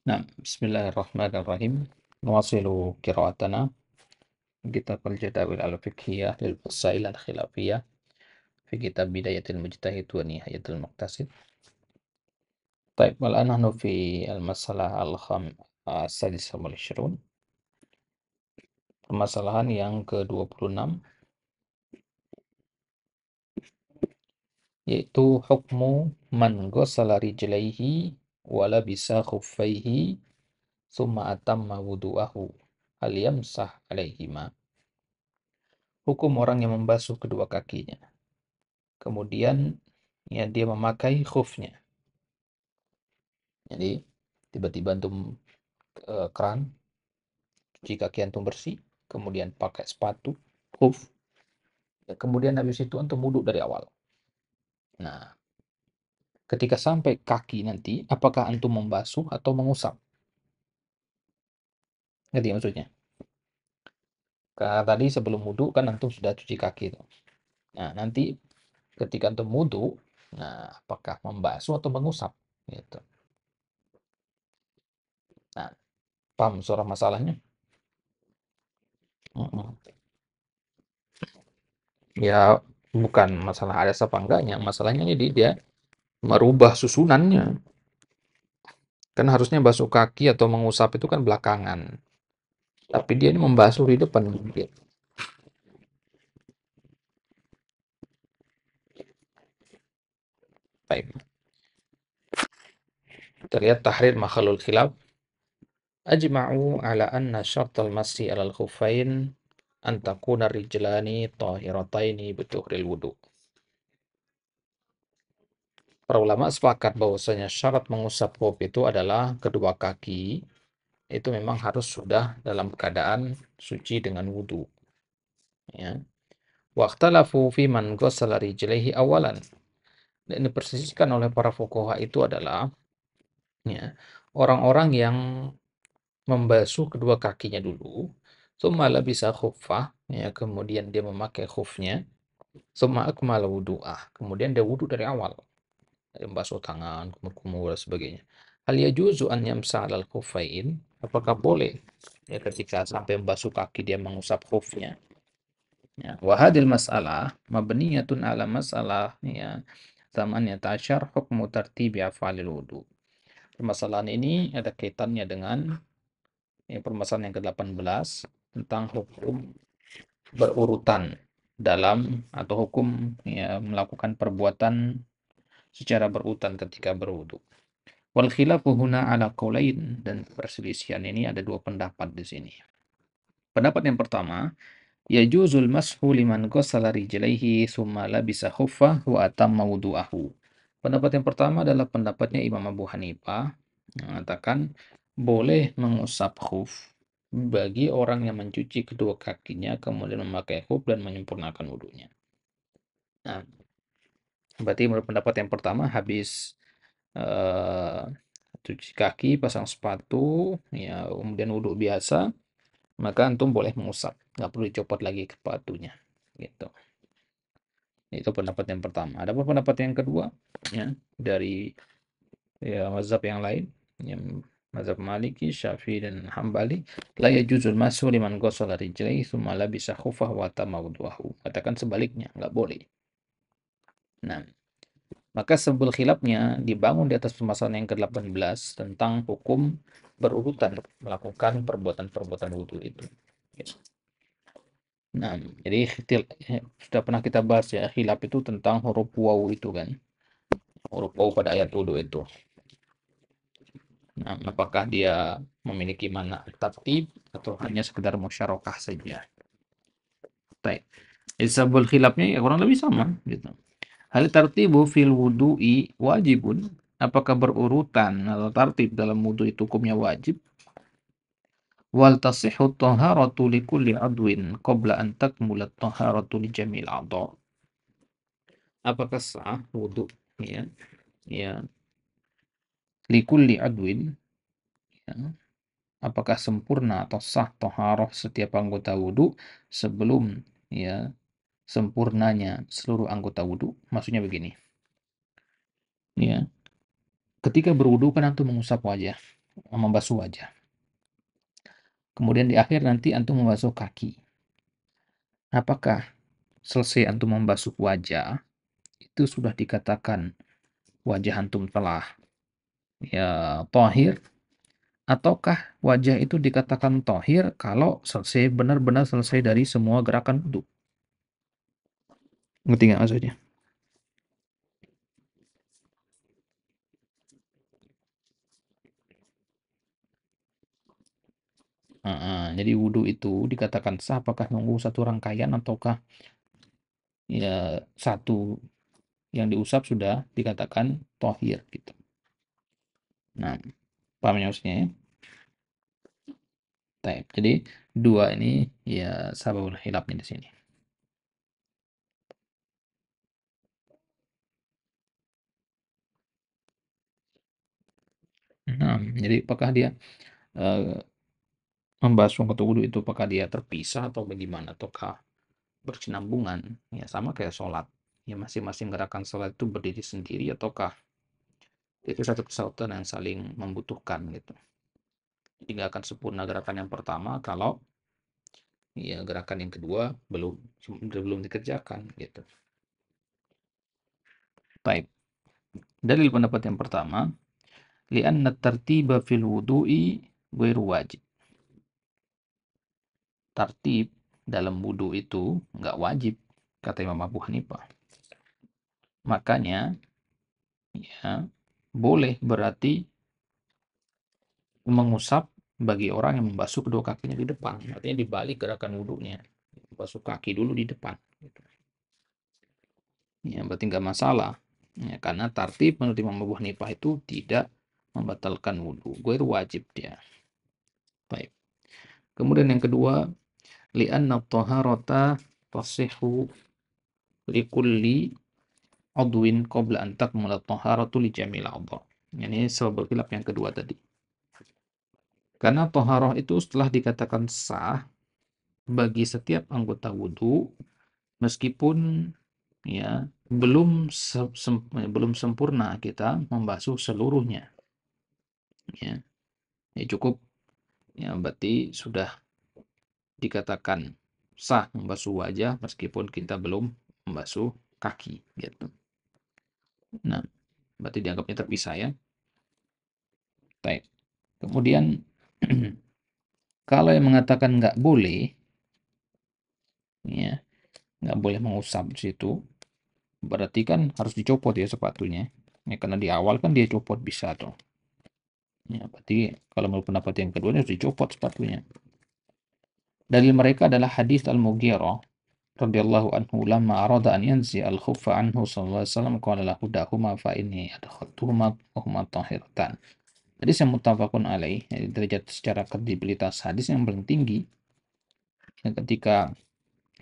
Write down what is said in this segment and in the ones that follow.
Nah, bismillahirrahmanirrahim. Nuwasilu qira'atana kitab al-Jadawil al-Fiqhiyah lil Masail al-Khilafiyah fi kitab Bidayatil Mujtahid wa Nihayatul Muqtasid. Taib, والآن نحن في المسألة السادسة والعشرون. Permasalahan yang ke-26 yaitu hukmu man ghassala rijlaihi wa labisa khuffaihi summa atamma wudu'ahu hal yamsah alaihima. Hukum orang yang membasuh kedua kakinya. Kemudian ya dia memakai khufnya. Jadi tiba-tiba antum keran, cuci kaki antum bersih, kemudian pakai sepatu, khuf, ya, kemudian habis itu antum wudhu dari awal. Nah, ketika sampai kaki nanti, apakah antum membasuh atau mengusap? Ngerti maksudnya? Karena tadi sebelum wudhu kan antum sudah cuci kaki itu. Nah, nanti ketika antum wudhu, nah apakah membasuh atau mengusap? Gitu. Nah, paham surah masalahnya? Mm-mm. Ya, bukan masalah ada apa enggaknya, masalahnya ini dia merubah susunannya. Kan harusnya basuh kaki atau mengusap itu kan belakangan. Tapi dia ini membasuh di depan. Gitu. Baik. Kita lihat tahrir makhlul khilaf. Ajma'u ala anna syartal masyi alal khufain an takuna rijlani tahirataini bituhril wudu. Para ulama sepakat bahwasanya syarat mengusap khuf itu adalah kedua kaki itu memang harus sudah dalam keadaan suci dengan wudu. Ya. Waqtalafu fi man ghassala rijlaihi awalan. Dan dipersisihkan oleh para fuqaha itu adalah ya, orang-orang yang membasuh kedua kakinya dulu, tsumma labisa khuffah, ya, kemudian dia memakai khufnya, tsumma akmala wudu'ah, kemudian dia wudu dari awal, dia membasuh tangan, kumur-kumur dan sebagainya. Hal yajuzu an yamsa 'alal khuffain? Apakah boleh ya ketika sampai membasuh kaki dia mengusap khufnya? Ya, wa hadhil mas'alah mabniyatun 'ala mas'alah ya tsamaniyata tasyar hukmu tartibi af'alil wudu. Permasalahan ini ada kaitannya dengan permasalahan yang ke-18 tentang hukum berurutan dalam atau hukum ya melakukan perbuatan secara berurutan ketika berwudu. Wal khilafu huna ala qaulain, dan perselisihan ini ada dua pendapat di sini. Pendapat yang pertama, yajuzul mashu liman ghassala rijlaihi tsumma labisa khuffah wa atamma wudu'ahu. Pendapat yang pertama adalah pendapatnya Imam Abu Hanifah yang mengatakan boleh mengusap khuf bagi orang yang mencuci kedua kakinya kemudian memakai khuf dan menyempurnakan wudunya. Nah, berarti menurut pendapat yang pertama habis eh, cuci kaki, pasang sepatu, ya kemudian wudhu biasa, maka antum boleh mengusap, nggak perlu dicopot lagi sepatunya, gitu. Itu pendapat yang pertama. Ada pun pendapat yang kedua, ya dari ya mazhab yang lain, yang mazhab Maliki, Syafi'i dan Hambali, la yajuzul masu liman ghassala rijlaihi tsumma labisa khuffahu wa tamma wudu'ahu. Katakan sebaliknya, nggak boleh. Nah, maka sebel khilafnya dibangun di atas permasalahan yang ke-18 tentang hukum berurutan melakukan perbuatan-perbuatan wudu itu. Nah, jadi sudah pernah kita bahas ya, khilaf itu tentang huruf waw itu kan. Huruf waw pada ayat wudu itu. Nah, apakah dia memiliki makna tartib atau hanya sekedar musyarakah saja? Baik. Isabul khilafnya ya kurang lebih sama gitu. Hal tartibu fil wudu'i wajibun? Apakah berurutan atau tartib dalam wudu itu hukumnya wajib? Wal tasihhu taharatu li kulli adwin qabla an takmula taharatu li jamil a'dha. Apakah sah wudu ya? Ya, li kulli adwin ya. Apakah sempurna atau sah taharah setiap anggota wudu sebelum ya sempurnanya seluruh anggota wudu? Maksudnya begini. Ya, ketika berwudu kan antum mengusap wajah. membasuh wajah. Kemudian di akhir nanti antum membasuh kaki. Apakah selesai antum membasuh wajah, itu sudah dikatakan wajah antum telah ya tahir, ataukah wajah itu dikatakan tahir kalau selesai benar-benar selesai dari semua gerakan wudu? Ngerti nggak maksudnya? Jadi wudu itu dikatakan sah apakah nunggu satu rangkaian ataukah ya satu yang diusap sudah dikatakan tohir gitu. Nah, paham ya maksudnya ya? Taib. Jadi dua ini ya sababul hilafnya di sini. Nah, jadi apakah dia eh, membasuh anggota wudhu itu apakah dia terpisah atau bagaimana ataukah berkesinambungan? Ya sama kayak sholat. Ya masing-masing gerakan sholat itu berdiri sendiri ataukah itu satu kesatuan yang saling membutuhkan gitu. Jadi nggak akan sempurna gerakan yang pertama kalau ya gerakan yang kedua belum dikerjakan gitu. Baik. Dalil pendapat yang pertama, li'anna tartiba fil wudu'i ghairu wajib. Tartib dalam wudu itu nggak wajib, kata Imam Abu Hanifah. Makanya ya boleh berarti mengusap bagi orang yang membasuh kedua kakinya di depan. Artinya dibalik gerakan wudunya. Basuh kaki dulu di depan. Gitu. Ya, berarti nggak masalah. Ya, karena tartib menurut Imam Abu Hanifah itu tidak membatalkan wudhu. Gue wajib dia. Baik. Kemudian yang kedua, li'anna taharata tasihhu likulli udwin qabla an takmula taharatu li jamil a'dha. Ini sebab khilaf yang kedua tadi. Karena taharah itu setelah dikatakan sah bagi setiap anggota wudhu meskipun ya belum sempurna kita membasuh seluruhnya ya. Ya cukup ya berarti sudah dikatakan sah membasuh wajah meskipun kita belum membasuh kaki gitu. Nah, berarti dianggapnya terpisah ya. Baik. Kemudian kalau yang mengatakan nggak boleh ya, nggak boleh mengusap di situ, berarti kan harus dicopot ya sepatunya. Ya, karena di awal kan dia copot bisa tuh. Ya, berarti kalau menurut pendapat yang kedua harus dicopot sepatunya. Dalil mereka adalah hadis Al-Mughirah radhiyallahu anhu lamma arada an yanzi al-khuffa anhu sallallahu alaihi wasallam qala lahu dahuma fa inni adkhaltuhuma wa huma tahiratan. Hadis yang muttafaqun alaih, derajat secara kredibilitas hadis yang paling tinggi ya, ketika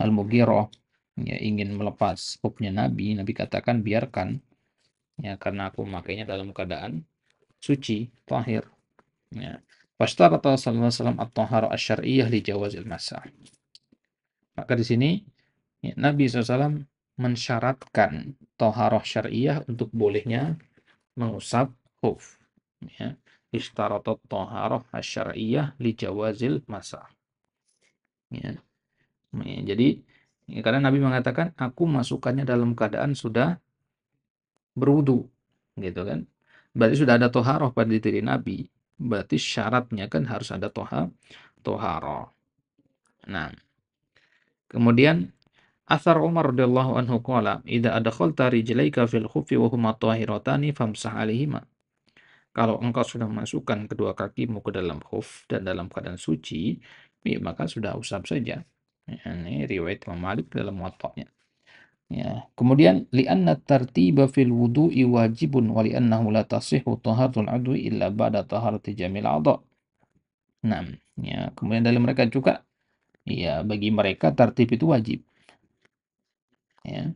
Al-Mughirah ya, ingin melepas khufnya Nabi, Nabi katakan biarkan ya karena aku memakainya dalam keadaan suci, tahir. Ya. Fashtarata sallallahu alaihi wasallam at-tahara asy-syar'iyyah li jawazil masa. Maka di sini ya, Nabi SAW mensyaratkan toharoh syariah untuk bolehnya mengusap khuf. Ya. Ishtaratot toharoh syariah li jawazil masa. Ya. Ya, jadi ya, karena Nabi mengatakan aku masukkannya dalam keadaan sudah berwudu, gitu kan? Berarti sudah ada toharoh pada diri Nabi. Berarti syaratnya kan harus ada toharoh. Nah, kemudian Athar Umar radhiyallahu anhu qala, "Idza adkhalta rijlaika fil khuffi wa huma tahiratani famsah 'alaihima." Kalau engkau sudah masukkan kedua kakimu ke dalam khuf dan dalam keadaan suci, ya, maka sudah usap saja. Ya, ini riwayat Imam Malik dalam Muwatta'nya. Ya. Kemudian li'anna tartiba fil wudu'i wajibun wa li'annahu la tasihhu taharatul 'udwi illa ba'da taharati jamil a'dha. Nah, ya, kemudian dari mereka juga ya bagi mereka tertib itu wajib. Ya.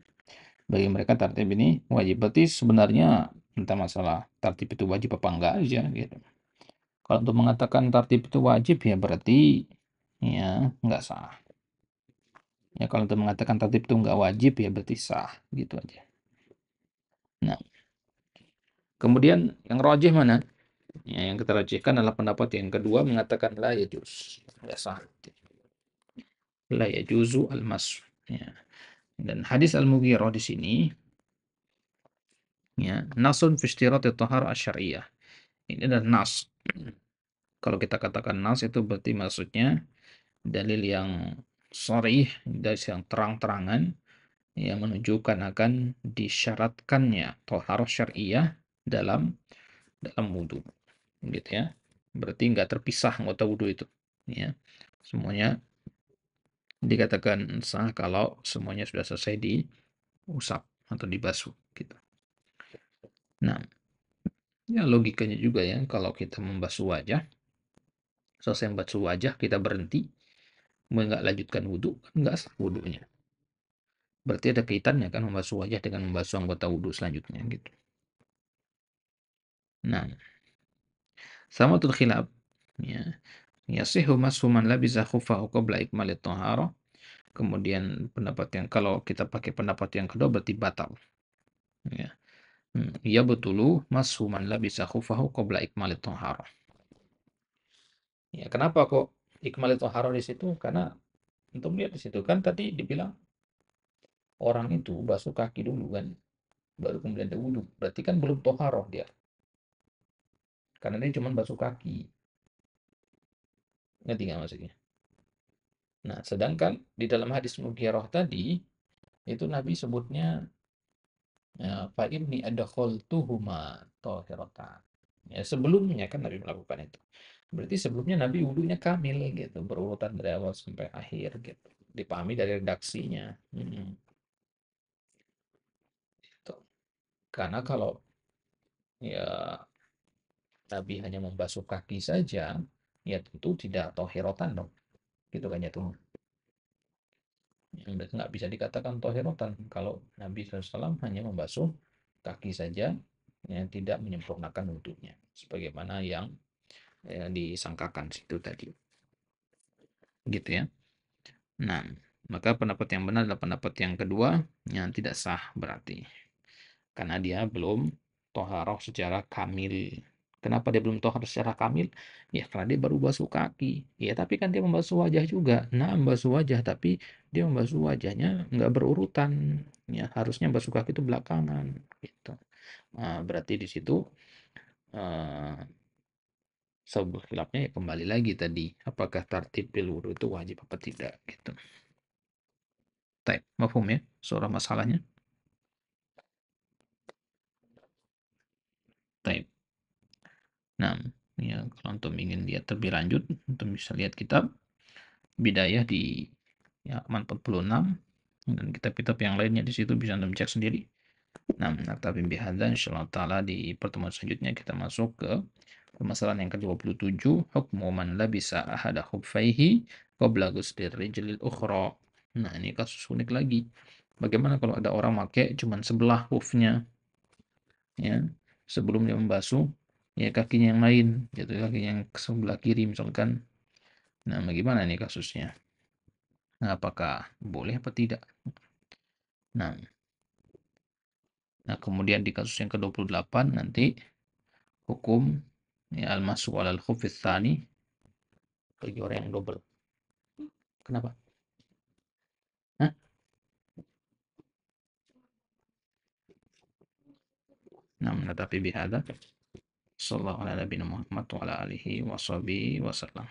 Bagi mereka tertib ini wajib. Berarti sebenarnya entah masalah tertib itu wajib apa enggak aja gitu. Kalau untuk mengatakan tertib itu wajib ya berarti ya enggak sah. Ya kalau untuk mengatakan tertib itu enggak wajib ya berarti sah gitu aja. Nah, kemudian yang rajih mana? Ya, yang kita rajihkan adalah pendapat yang kedua mengatakan la yajuz. Nggak sah. La yajuzu al-mas. Ya. Dan hadis Al-Mughirah di sini ya, nasun fi ishtirati thahara asy-syar'iyyah. Ini adalah nas. Kalau kita katakan nas itu berarti maksudnya dalil yang sharih, dalil yang terang-terangan yang menunjukkan akan disyaratkannya thaharah syar'iyyah dalam wudu, gitu ya. Berarti nggak terpisah anggota wudu itu, ya. Semuanya dikatakan sah kalau semuanya sudah selesai diusap atau dibasuh, gitu. Nah, ya logikanya juga ya, kalau kita membasuh wajah, selesai membasuh wajah kita berhenti, nggak lanjutkan wudhu, kan nggak sah wudhunya. Berarti ada kaitannya kan membasuh wajah dengan membasuh anggota wudhu selanjutnya, gitu. Nah, sama tuh khilaf, ya. Yasihu mashu man labisa khuffahu qabla ikmalit taharah. Kemudian pendapat yang kalau kita pakai pendapat yang kedua berarti batal. Ya. Ya betulu mashu man labisa khuffahu qabla ikmalit taharah. Ya, kenapa kok ikmalit taharah di situ? Karena untuk melihat di situ kan tadi dibilang orang itu basuh kaki dulu kan, baru kemudian dia wudhu. Berarti kan belum toharoh dia, karena dia cuma basuh kaki. Ngerti nggak maksudnya? Nah, sedangkan di dalam hadis Mughirah tadi, itu Nabi sebutnya fa inni adkhaltuhuma tahiratan. Ya, sebelumnya kan Nabi melakukan itu. Berarti sebelumnya Nabi wudhunya kamil gitu, berurutan dari awal sampai akhir gitu. Dipahami dari redaksinya. Gitu. Karena kalau ya Nabi hanya membasuh kaki saja, ya tentu tidak tohirotan dong. Gitu kan ya tuh. Yang nggak bisa dikatakan tohirotan kalau Nabi SAW hanya membasuh kaki saja, yang tidak menyempurnakan wudhunya. Sebagaimana yang disangkakan situ tadi. Gitu ya. Nah, maka pendapat yang benar adalah pendapat yang kedua, yang tidak sah berarti. Karena dia belum toharoh secara kamil. Kenapa dia belum toharoh secara kamil? Ya karena dia baru basuh kaki. Ya tapi kan dia membasuh wajah juga. Nah, membasuh wajah tapi dia membasuh wajahnya nggak berurutan. Ya harusnya basuh kaki itu belakangan. Gitu. Nah, berarti di situ eh, sebab khilafnya ya kembali lagi tadi. Apakah tartib wudhu itu wajib apa tidak? Gitu. Taib, mafhum ya? Surah masalahnya. Taib. Nah, ya kalau untuk ingin lihat lebih lanjut, untuk bisa lihat kitab Bidayah di ya, halaman 46 dan kitab-kitab yang lainnya di situ bisa Anda cek sendiri. Nah, naktabi bihadza insyaallah taala di pertemuan selanjutnya kita masuk ke permasalahan yang ke-27, hukmu man labisa ahada khuffaihi qabla ghuslir rijlil ukhra. Nah, ini kasus unik lagi. Bagaimana kalau ada orang pakai cuman sebelah khufnya, ya, sebelum dia membasuh ya kakinya yang lain, gitu, kakinya yang sebelah kiri misalkan. Nah, bagaimana nih kasusnya? Nah, apakah boleh apa tidak? Nah, kemudian di kasus yang ke-28 nanti hukum ya, al-masu alal khufis tsani bagi orang yang double. Kenapa? Hah? Nah, menetapi bihada sallallahu ala nabiyina Muhammad wa ala alihi wa sahbihi wasallam.